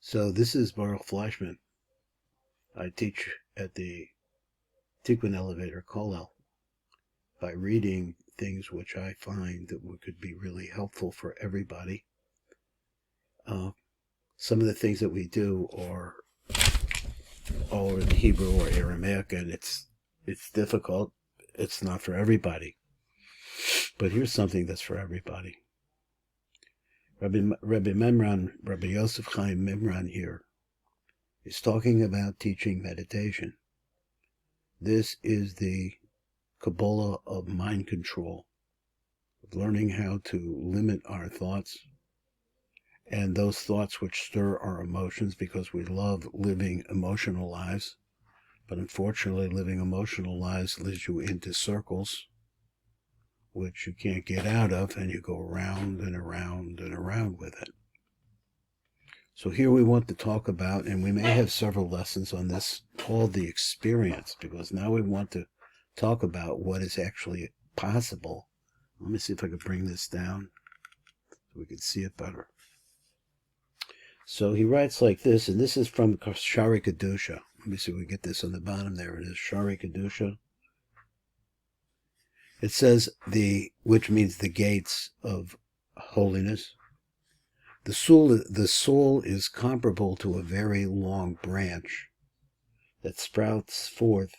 So this is Baruch Fleischman. I teach at the Tikkun Elevator Kollel by reading things which I find that could be really helpful for everybody. Some of the things that we do are all in Hebrew or Aramaic, and it's difficult. It's not for everybody. But here's something that's for everybody. Rabbi Mimran, Rabbi Yosef Chaim Mimran here is talking about teaching meditation. This is the KABBALAH of mind control, of learning how to limit our thoughts and those thoughts which stir our emotions, because we love living emotional lives. But unfortunately, living emotional lives leads you into circles which you can't get out of, and you go around and around and around with it. So here we want to talk about, and we may have several lessons on this, called the experience, because now we want to talk about what is actually possible. Let me see if I can bring this down so we can see it better. So he writes like this, and this is from Shari Kedusha. Let me see if we get this on the bottom. There it is, Shari Kedusha. It says, which means the gates of holiness. The soul is comparable to a very long branch that sprouts forth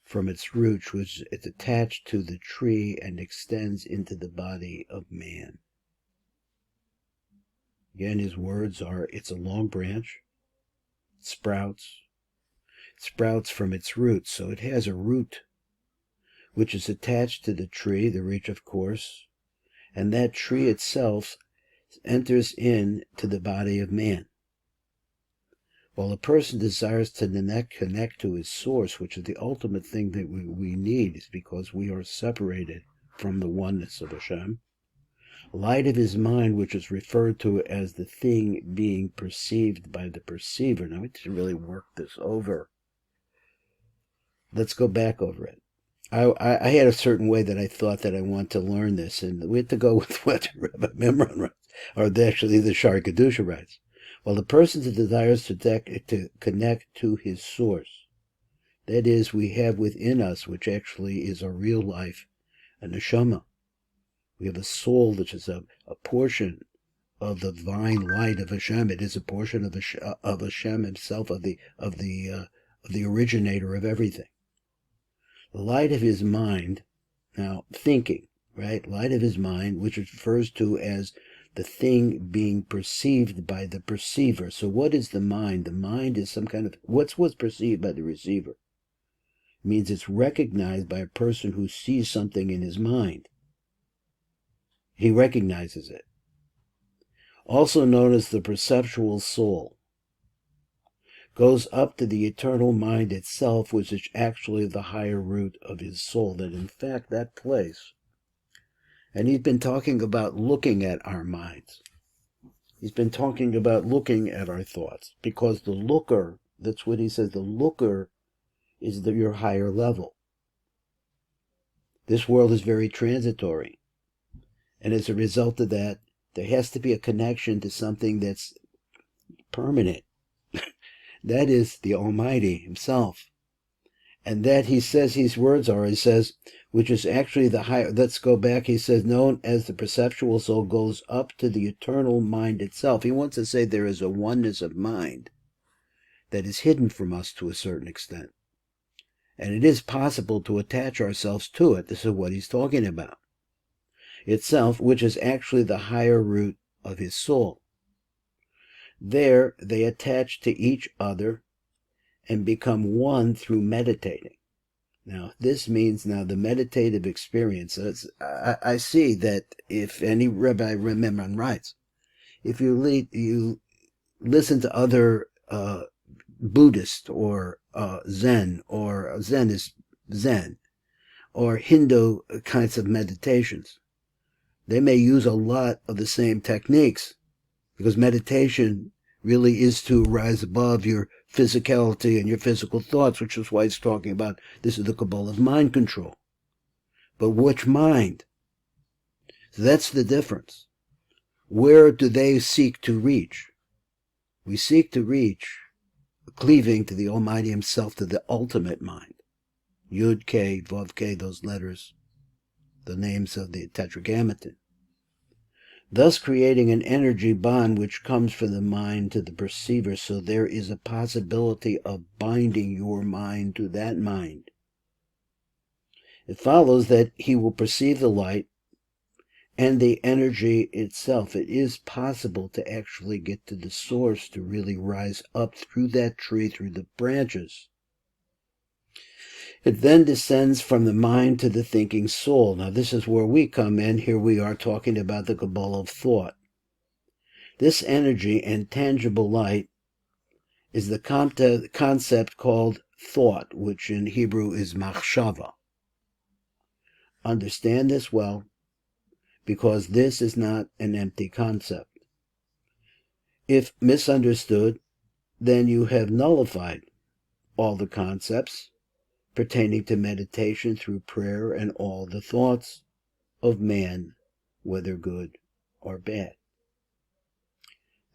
from its roots, which is attached to the tree and extends into the body of man. Again, his words are, it's a long branch, it sprouts from its roots, so it has a root which is attached to the tree, the reach of course, and that tree itself enters into the body of man. While a person desires to connect to his source, which is the ultimate thing that we need, is because we are separated from the oneness of Hashem, light of his mind, which is referred to as the thing being perceived by the perceiver. Now, we need to really work this over. Let's go back over it. I had a certain way that I thought that I want to learn this, and we had to go with what Rabbi Mimran writes, or actually the Shari Kedusha writes. Well, the person that desires to connect to his source, that is, we have within us, which actually is our real life, a neshama. We have a soul which is a portion of the divine light of Hashem. It is a portion of Hashem himself, of the originator of everything. The light of his mind, now thinking, right? Light of his mind, which refers to as the thing being perceived by the perceiver. So what is the mind? The mind is some kind of, what's perceived by the receiver? It means it's recognized by a person who sees something in his mind. He recognizes it. Also known as the perceptual soul. Goes up to the eternal mind itself, which is actually the higher root of his soul. That in fact, that place, and he's been talking about looking at our minds. He's been talking about looking at our thoughts, because the looker, that's what he says, the looker is your higher level. This world is very transitory. And as a result of that, there has to be a connection to something that's permanent. That is the Almighty himself. And that he says, his words are, he says, which is actually the higher, let's go back, he says, known as the perceptual soul, goes up to the eternal mind itself. He wants to say there is a oneness of mind that is hidden from us to a certain extent. And it is possible to attach ourselves to it. This is what he's talking about. Itself, which is actually the higher root of his soul. There they attach to each other and become one through meditating. Now, this means now the meditative experience. I see that if any Rabbi Mimran writes, if you listen to other Buddhist or Zen is Zen, or Hindu kinds of meditations, they may use a lot of the same techniques, because meditation really is to rise above your physicality and your physical thoughts, which is why he's talking about this is the KABBALAH of mind control. But which mind? So that's the difference. Where do they seek to reach? We seek to reach, cleaving to the Almighty Himself, to the ultimate mind. Yud, K, Vav, K, those letters, the names of the Tetragrammaton. Thus creating an energy bond which comes from the mind to the perceiver, so there is a possibility of binding your mind to that mind. It follows that he will perceive the light and the energy itself. It is possible to actually get to the source, to really rise up through that tree, through the branches. It then descends from the mind to the thinking soul. Now this is where we come in. Here we are talking about the Kabbalah of thought. This energy and tangible light is the concept called thought, which in Hebrew is machshava. Understand this well, because this is not an empty concept. If misunderstood, then you have nullified all the concepts pertaining to meditation through prayer and all the thoughts of man, whether good or bad.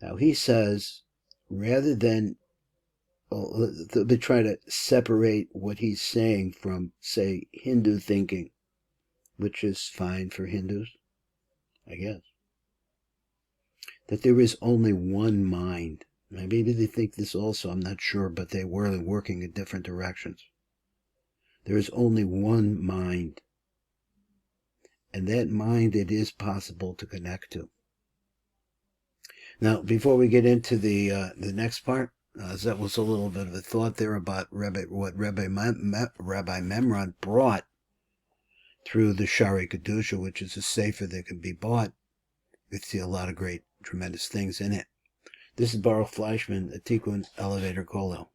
Now he says, rather than try to separate what he's saying from, say, Hindu thinking, which is fine for Hindus, I guess, that there is only one mind. Maybe they think this also, I'm not sure, but they were working in different directions. There is only one mind, and that mind it is possible to connect to. Now, before we get into the next part, that was a little bit of a thought there about what Rabbi Mimran brought through the Shari Kedusha, which is a sefer that can be bought. You see a lot of great, tremendous things in it. This is Baruch Fleischman, a Tikkun Elevator Kollel.